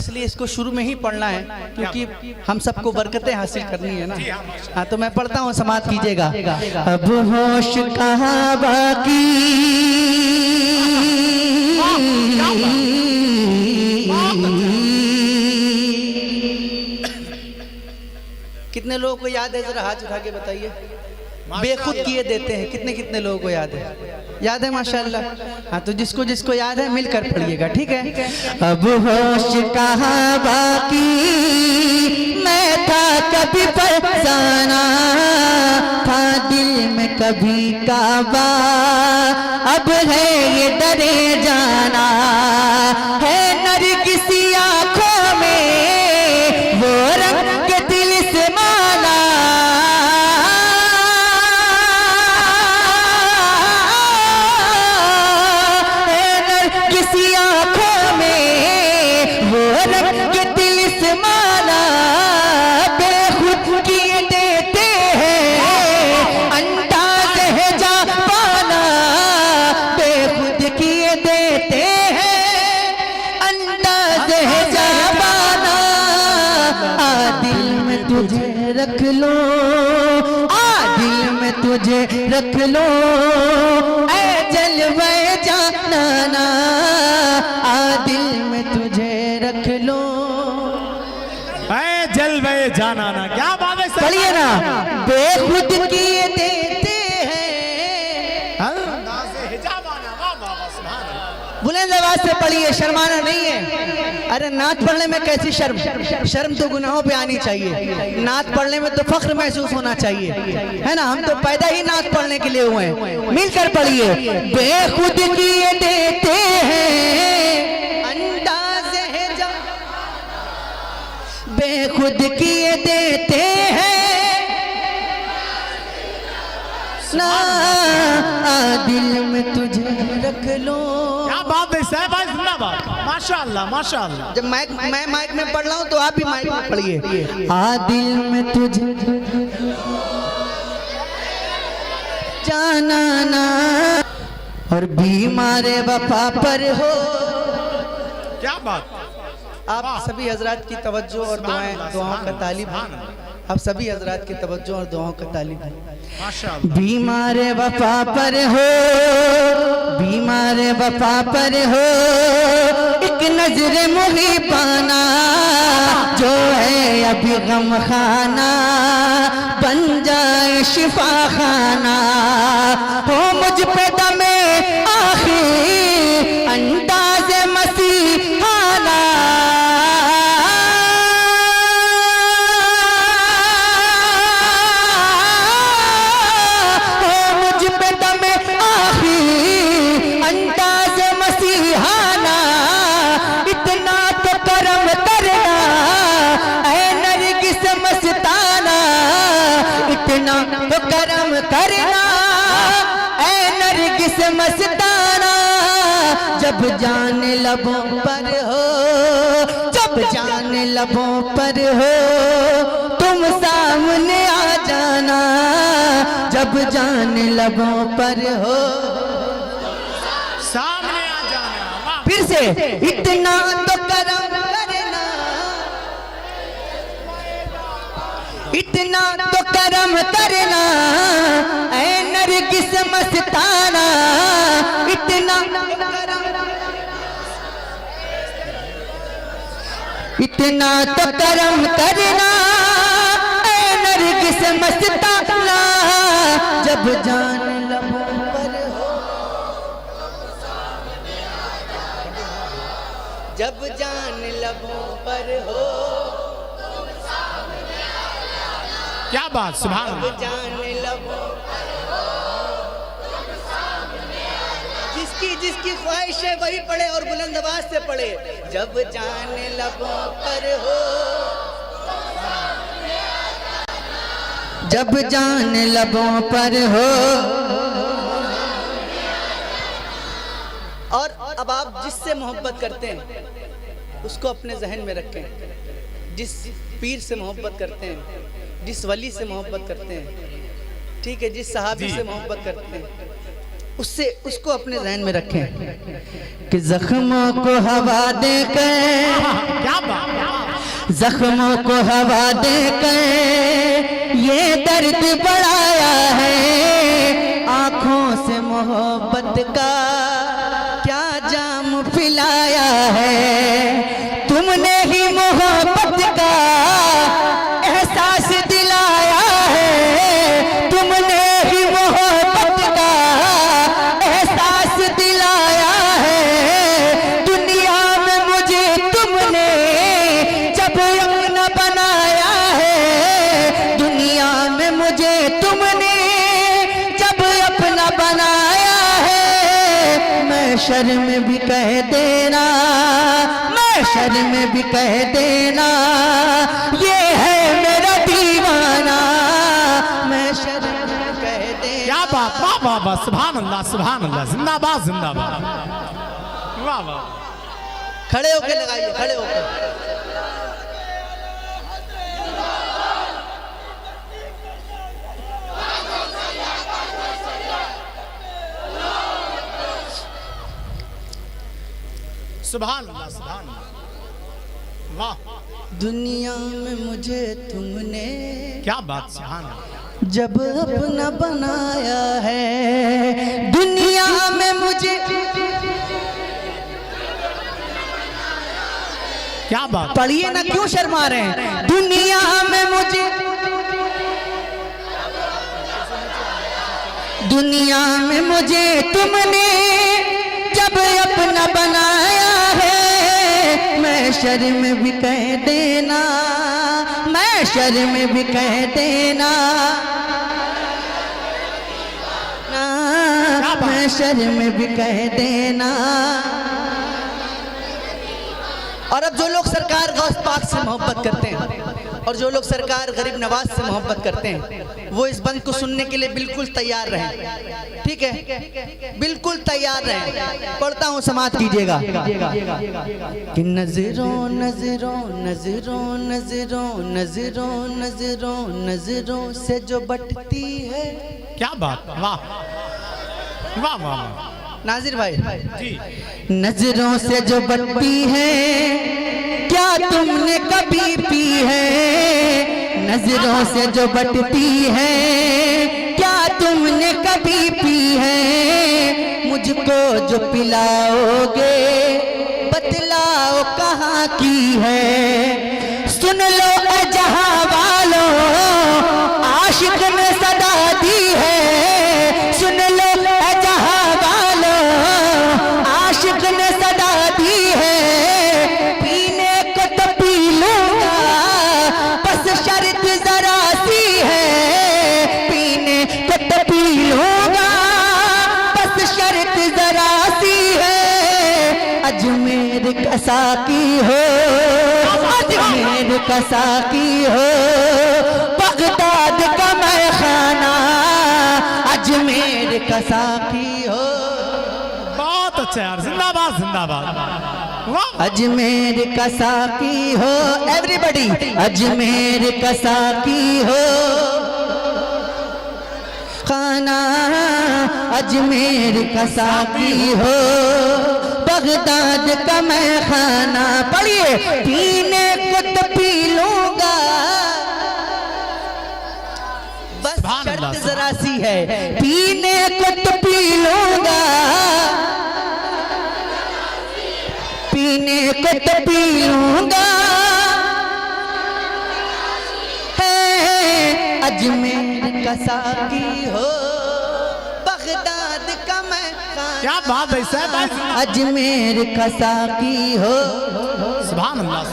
इसलिए इसको शुरू में ही पढ़ना है, क्योंकि हम सबको बरकतें हासिल करनी है ना। हाँ, तो मैं पढ़ता हूँ, समाप्त कीजिएगा। अब होश कहाँ बाकी, कितने लोगों को याद है? जरा हाथ उठा के बताइए। बेखुद किए देते हैं, कितने कितने लोगों को याद है? याद है माशाल्लाह। हाँ, तो जिसको जिसको याद है मिलकर पढ़िएगा, ठीक है। अब होश कहाँ बाकी, मैं था कभी फसाना, था दिल में कभी काबा, अब है ये डरे जाना, है नरगिसी आँखों में वो रंग के दिल से माना, किसी आँखों में वो रंग के दिल से माना, बेखुद किए देते हैं अंदाज़ है जा पाना, बेखुद किए देते हैं अंदाज़ है जा पाना, आ दिल में तुझे रख लो, आ दिल में तुझे रख लो, ऐ जलवे जाना, आ दिल में तुझे रख लो, ऐ जलवे जाना ना। क्या बात है, पढ़िए ना। बेखुद किए देते हैं, बुलंद आवाज से पढ़िए, शर्माना नहीं है। अरे नात पढ़ने में कैसी शर्म, शर्म तो गुनाहों पे आनी चाहिए। नात पढ़ने में तो फख्र महसूस होना चाहिए, है ना। हम तो पैदा ही नात पढ़ने के लिए हुए हैं। मिलकर पढ़िए। बेखुद किए देते हैं अंदाज़ है जा, बेखुद किए देते हैं ना, दिल में तुझे रख लो। क्या बात है साहब, जिंदाबाद, माशाअल्लाह माशाअल्लाह। जब मैं माइक में पढ़ रहा हूँ तो आप भी माइक में पढ़िए। आ दिल में तुझे जाना ना, और बीमारे वफा पर हो। क्या बात। आप सभी हजरात की तवज्जो और दुआओं का तालिब है। आप सभी हजरात की तवज्जो और दुआओं का तालिब है। बीमार वफा पर हो, बीमार वफा पर हो, एक नजर मुहीबाना, जो है अभी गम खाना बन जाए शिफा खाना, हो मुझ पे दमे आखिर अंदाज मसीहाना, तो करम करना ऐ नरगिस मस्ताना, जब जान लबों पर हो, जब जान लबों पर हो, तुम सामने आ जाना, जब जान लबों पर हो सामने आ जाना। फिर से इतना तो करम करना, इतना तो करम करना ऐ नरगिस मस्ताना, इतना इतना तो करम करना ऐ नरगिस मस्ताना, जब जान लबों पर हो, जब जान लबों पर हो, क्या बात, सुभान अल्लाह। जान लबों पर हो, जिसकी जिसकी ख्वाहिश है वही पढ़े और बुलंद आवाज से पढ़े। जब जान लबों पर हो, जब जान लबों पर हो। और अब आप जिससे मोहब्बत करते हैं उसको अपने जहन में रखें। जिस पीर से मोहब्बत करते हैं, जिस वली से मोहब्बत करते हैं, ठीक है, जिस सहाबी से मोहब्बत करते हैं, उससे उसको अपने जहन में रखें कि जख्मों को हवा देकर, क्या बात, जख्मों को हवा देकर ये दर्द बढ़ाया है, आंखों से मोहब्बत का क्या जाम पिलाया है। तुमने ही मोहब्बत का एहसास दिलाया है, तुमने ही मोहब्बत का एहसास दिलाया है। दुनिया में मुझे तुमने जब अपना बनाया है, दुनिया में मुझे तुमने जब अपना बनाया है। मैं शर्म भी कह देना, मैं शर्म भी कह देना, ये है मेरा दीवाना, मैं शर्म भी कह देना। क्या बात, वाह वाह वाह, सुभान अल्लाह सुभान अल्लाह, जिंदाबाद जिंदाबाद, वाह वाह। खड़े होके लगाइए, खड़े होके। सुभान अल्लाह सुभान अल्लाह, वाह। दुनिया में मुझे तुमने क्या बात, सुभान अल्लाह। जब अपना बनाया है, दुनिया में मुझे क्या बात, पढ़िए ना, क्यों शर्मा रहे हैं। दुनिया में मुझे, दुनिया में मुझे तुमने जब अपना बनाया है। मैं शर्म भी कह देना, मैं शर्म भी कह देना, मैं शर्म भी कह देना। और अब जो लोग सरकार गौस पाक से मोहब्बत करते हैं और जो लोग सरकार गरीब नवाज से मोहब्बत करते हैं, वो इस बंद को सुनने के लिए बिल्कुल तैयार रहें, ठीक है, बिल्कुल तैयार रहें। पढ़ता हूँ, समाप्त कीजिएगा। कि नजरों नजरों नजरों नजरों नजरों नजरों नजरों से जो बटती है। क्या बात, वाह वाह वाह। नाजिर भाई जी, नजरों से जो बटती है, क्या तुमने कभी पी है। नजरों से जो बटती है, क्या तुमने कभी पी है। मुझको जो पिलाओगे बतलाओ कहाँ की है। सुन लो जहां वालों, आशिक ने सदा दी है। सुन लो जहां वालों, आशिक ने सदा दी है। पीने को तो पी लूंगा, बस शर्त जरा सी है। पीने को तो पी लूंगा, बस शर्त जरा सी है। अजमेर का साकी हो, अजमेर का साकी हो, बगदाद का मैं खाना, अजमेर का साकी हो। बहुत अच्छा यार, जिंदाबाद जिंदाबाद, वाह। अजमेर का साकी हो, एवरीबॉडी, अजमेर का साकी हो खाना, अजमेर का साकी हो, बगदाद का मैं खाना। पढ़िए, पीने को तो पी लूंगा, बस शर्त जरा सी है। पीने को तो पी लूंगा, पीने को तो पी लूंगा, है अजमेर का साकी हो, बगदाद का मैं खाना। क्या बात है साहब, अजमेर का साकी हो। सुभान अल्लाह,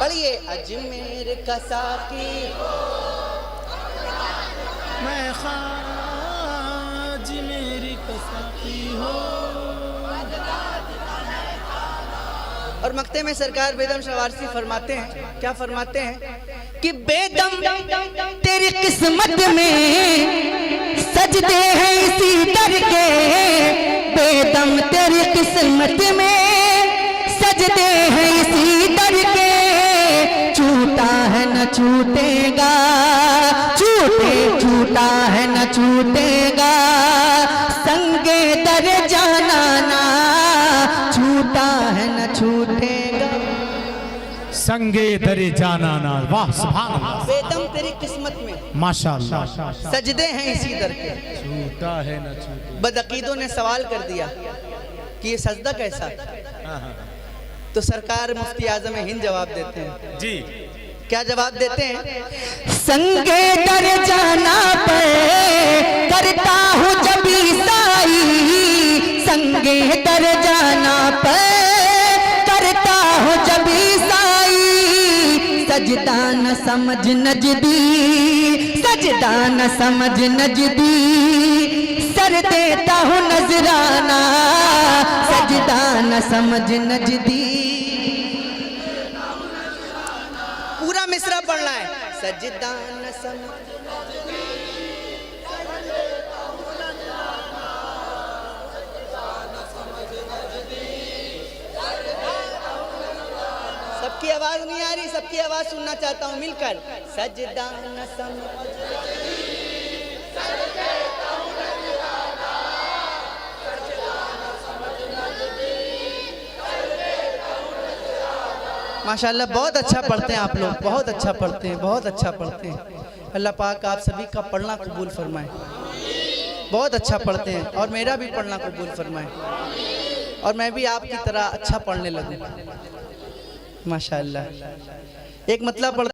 पढ़िए, अजमेर का साकी हो, मैं अजमेर का साकी हो। और मक्ते में सरकार बेदम शवारसी फरमाते हैं, क्या फरमाते हैं कि बेदम तेरी किस्मत में सजदे हैं इसी दर के। बेदम तेरी किस्मत में सजदे हैं इसी दर के। छूटा है न छूटेगा, छूटा है न छूटेगा, संगे दर जाना ना, छूटा है न छूटेगा। संगे दरे जाना ना, वाह सुभान अल्लाह, बेदम तेरी किस्मत में माशाअल्लाह। सजदे हैं इसी दर के। छूटा है ना छूटे। बदअकीदों ने सवाल कर दिया कि ये सजदा कैसा, तो सरकार मुफ्ती आजम हिंद जवाब देते हैं। जी क्या जवाब देते हैं? संगे दर जाना पे करता हूँ जब ईसाई, संगे दर जाना पे करता हूँ जब ईसाई, सजदा न समझ नजदी, सजदा न समझ नजदी, सर देता हूँ नजराना, सजदा न समझ नजदी। पूरा मिसरा पढ़ना है। सजदा न समझ, सबकी आवाज नहीं आ रही, सबकी आवाज सुनना चाहता हूँ मिलकर। सजदा न समझ, माशाल्लाह बहुत अच्छा पढ़ते हैं आप लोग, बहुत अच्छा पढ़ते हैं, बहुत अच्छा पढ़ते हैं। अल्लाह पाक आप सभी का पढ़ना कबूल फरमाए। बहुत अच्छा पढ़ते हैं और मेरा भी पढ़ना कबूल फरमाए, और मैं भी आपकी तरह अच्छा पढ़ने लगूं माशाल्लाह। एक मतलब पढ़